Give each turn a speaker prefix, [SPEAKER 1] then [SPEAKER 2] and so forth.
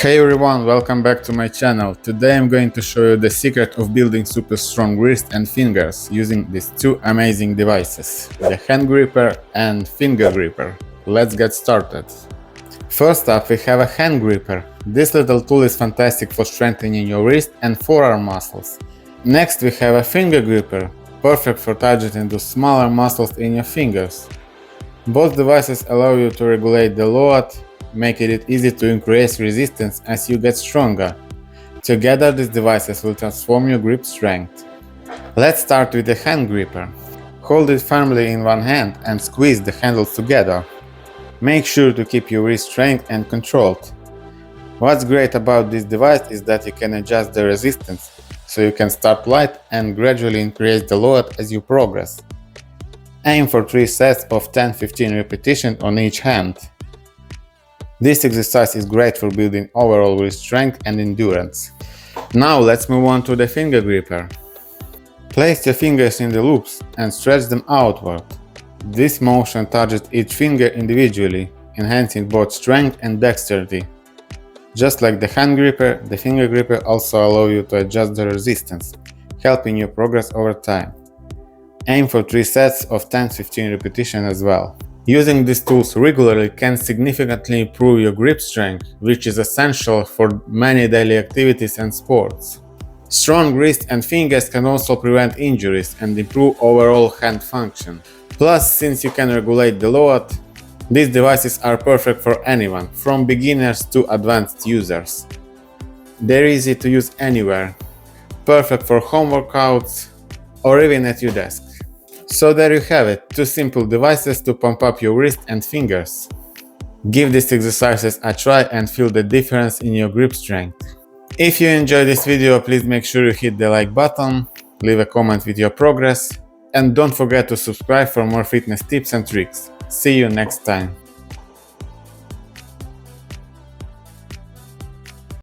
[SPEAKER 1] Hey everyone, welcome back to my channel. Today I'm going to show you the secret of building super strong wrists and fingers using these two amazing devices, the hand gripper and finger gripper. Let's get started. First up, we have a hand gripper. This little tool is fantastic for strengthening your wrist and forearm muscles. Next we have a finger gripper, perfect for targeting the smaller muscles in your fingers. Both devices allow you to regulate the load, making it easy to increase resistance as you get stronger. Together, these devices will transform your grip strength. Let's start with the hand gripper. Hold it firmly in one hand and squeeze the handles together. Make sure to keep your wrist straight and controlled. What's great about this device is that you can adjust the resistance, so you can start light and gradually increase the load as you progress. Aim for 3 sets of 10-15 repetitions on each hand. This exercise is great for building overall wrist strength and endurance. Now let's move on to the finger gripper. Place your fingers in the loops and stretch them outward. This motion targets each finger individually, enhancing both strength and dexterity. Just like the hand gripper, the finger gripper also allows you to adjust the resistance, helping you progress over time. Aim for 3 sets of 10-15 repetitions as well. Using these tools regularly can significantly improve your grip strength, which is essential for many daily activities and sports. Strong wrists and fingers can also prevent injuries and improve overall hand function. Plus, since you can regulate the load, these devices are perfect for anyone, from beginners to advanced users. They're easy to use anywhere, perfect for home workouts or even at your desk. So there you have it, 2 simple devices to pump up your wrist and fingers. Give these exercises a try and feel the difference in your grip strength. If you enjoyed this video, please make sure you hit the like button, leave a comment with your progress, and don't forget to subscribe for more fitness tips and tricks. See you next time.